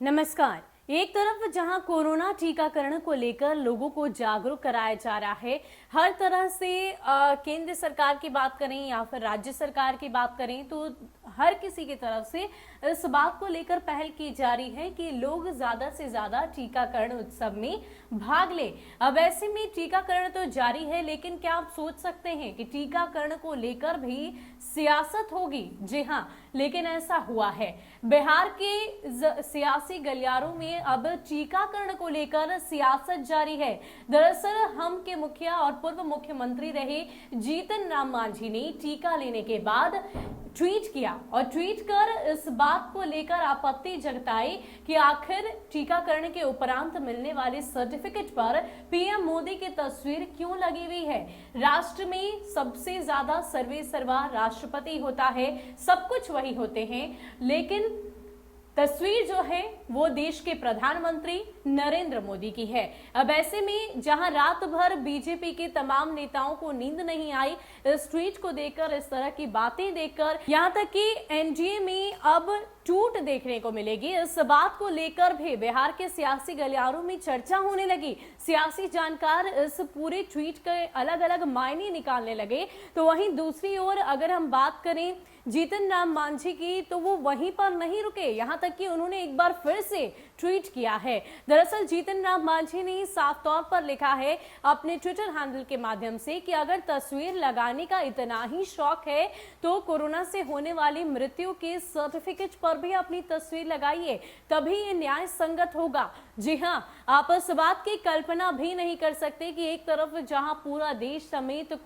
नमस्कार। एक तरफ जहां कोरोना टीकाकरण को लेकर लोगों को जागरूक कराया जा रहा है, हर तरह से केंद्र सरकार की बात करें या फिर राज्य सरकार की बात करें तो हर किसी की तरफ से इस बात को लेकर पहल की जा रही है कि लोग ज्यादा से ज्यादा टीकाकरण उत्सव में भाग ले। अब ऐसे में टीकाकरण तो जारी है, लेकिन क्या आप सोच सकते हैं कि टीकाकरण को लेकर भी सियासत होगी? जी हाँ, लेकिन ऐसा हुआ है। बिहार के सियासी गलियारों में अब टीकाकरण को लेकर सियासत जारी है। दरअसल हम के मुखिया और पूर्व मुख्यमंत्री रहे जीतन राम मांझी ने टीका लेने के बाद ट्वीट किया और ट्वीट कर इस बात को लेकर आपत्ति जताई कि आखिर टीकाकरण के उपरांत मिलने वाले सर्टिफिकेट पर पीएम मोदी की तस्वीर क्यों लगी हुई है। राष्ट्र में सबसे ज्यादा सर्वे सर्वा राष्ट्रपति होता है, सब कुछ वही होते हैं, लेकिन तस्वीर जो है वो देश के प्रधानमंत्री नरेंद्र मोदी की है। अब ऐसे में जहां रात भर बीजेपी के तमाम नेताओं को नींद नहीं आई इस ट्वीट को देखकर, इस तरह की बातें देखकर, यहां तक कि एनडीए में अब टूट देखने को मिलेगी, इस बात को लेकर भी बिहार के सियासी गलियारों में चर्चा होने लगी। सियासी जानकार इस पूरे ट्वीट के अलग अलग मायने निकालने लगे। तो वहीं दूसरी ओर अगर हम बात करें जीतन राम मांझी की, तो वो वहीं पर नहीं रुके, यहां तक कि उन्होंने एक बार फिर से ट्वीट किया है। दरअसल जीतन राम मांझी ने साफ तौर पर लिखा है अपने ट्विटर हैंडल के माध्यम से कि अगर तस्वीर लगाने का इतना ही शौक है तो कोरोना से होने वाली मृत्यु के सर्टिफिकेट पर भी अपनी तस्वीर लगाइए, तभी ये न्याय संगत होगा। जी हाँ, आप इस बात की कल्पना भी नहीं कर सकते कि एक तरफ जहां पूरा देश समेत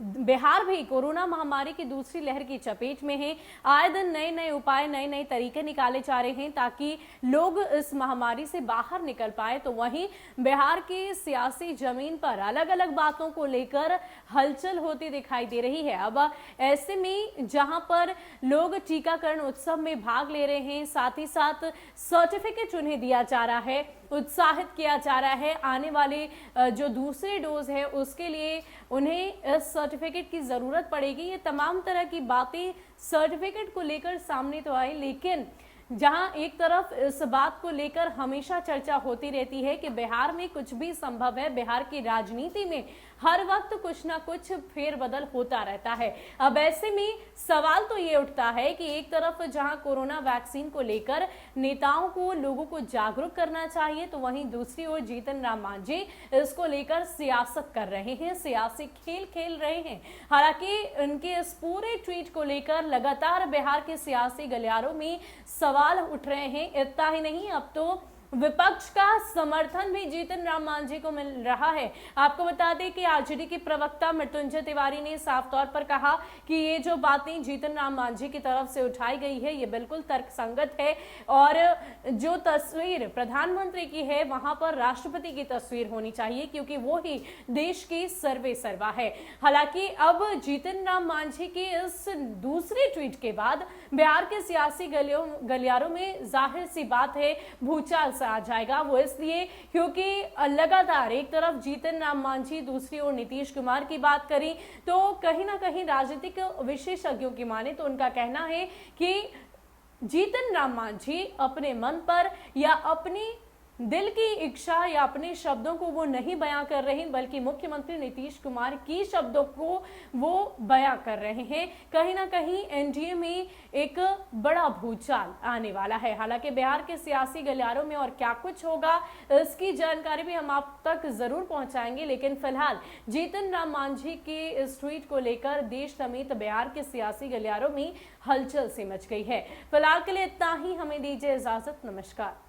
बिहार भी कोरोना महामारी की दूसरी लहर की चपेट में है, आए दिन नए नए उपाय, नए नए तरीके निकाले जा रहे हैं ताकि लोग इस महामारी से बाहर निकल पाए, तो वहीं बिहार की सियासी जमीन पर अलग अलग बातों को लेकर हलचल होती दिखाई दे रही है। अब ऐसे में जहां पर लोग टीकाकरण उत्सव में भाग ले रहे हैं, साथ ही साथ सर्टिफिकेट उन्हें दिया जा रहा है, उत्साहित किया जा रहा है, आने वाले जो दूसरे डोज है उसके लिए उन्हें इस सर्टिफिकेट की जरूरत पड़ेगी। ये तमाम तरह की बातें सर्टिफिकेट को लेकर सामने तो आई, लेकिन जहां एक तरफ इस बात को लेकर हमेशा चर्चा होती रहती है कि बिहार में कुछ भी संभव है, बिहार की राजनीति में हर वक्त कुछ ना कुछ फेरबदल होता रहता है। अब ऐसे में सवाल तो ये उठता है कि एक तरफ जहां कोरोना वैक्सीन को लेकर नेताओं को, लोगों को जागरूक करना चाहिए, तो वहीं दूसरी ओर जीतन राम मांझी इसको लेकर सियासत कर रहे हैं, सियासी खेल खेल रहे हैं। हालांकि उनके इस पूरे ट्वीट को लेकर लगातार बिहार के सियासी गलियारों में सवाल उठ रहे हैं। इतना ही नहीं, अब तो विपक्ष का समर्थन भी जीतन राम मांझी को मिल रहा है। आपको बता दें कि आरजेडी के प्रवक्ता मृत्युंजय तिवारी ने साफ तौर पर कहा कि ये जो बातें जीतन राम मांझी की तरफ से उठाई गई है ये बिल्कुल तर्कसंगत है, और जो तस्वीर प्रधानमंत्री की है वहां पर राष्ट्रपति की तस्वीर होनी चाहिए, क्योंकि वो ही देश की सर्वे सर्वा है। हालांकि अब जीतन राम मांझी की इस दूसरे ट्वीट के बाद बिहार के सियासी गलियारों में जाहिर सी बात है भूचाल आ जाएगा। वो इसलिए क्योंकि लगातार एक तरफ जीतन राम मांझी, दूसरी ओर नीतीश कुमार की बात करी तो कहीं ना कहीं राजनीतिक विशेषज्ञों की माने तो उनका कहना है कि जीतन राम मांझी अपने मन पर या अपनी दिल की इच्छा या अपने शब्दों को वो नहीं बयां कर रहे, बल्कि मुख्यमंत्री नीतीश कुमार की शब्दों को वो बयां कर रहे हैं। कहीं ना कहीं एनडीए में एक बड़ा भूचाल आने वाला है। हालांकि बिहार के सियासी गलियारों में और क्या कुछ होगा इसकी जानकारी भी हम आप तक जरूर पहुंचाएंगे, लेकिन फिलहाल जीतन राम मांझी के इस ट्वीट को लेकर देश समेत बिहार के सियासी गलियारों में हलचल सी मच गई है। फिलहाल के लिए इतना ही, हमें दीजिए इजाजत। नमस्कार।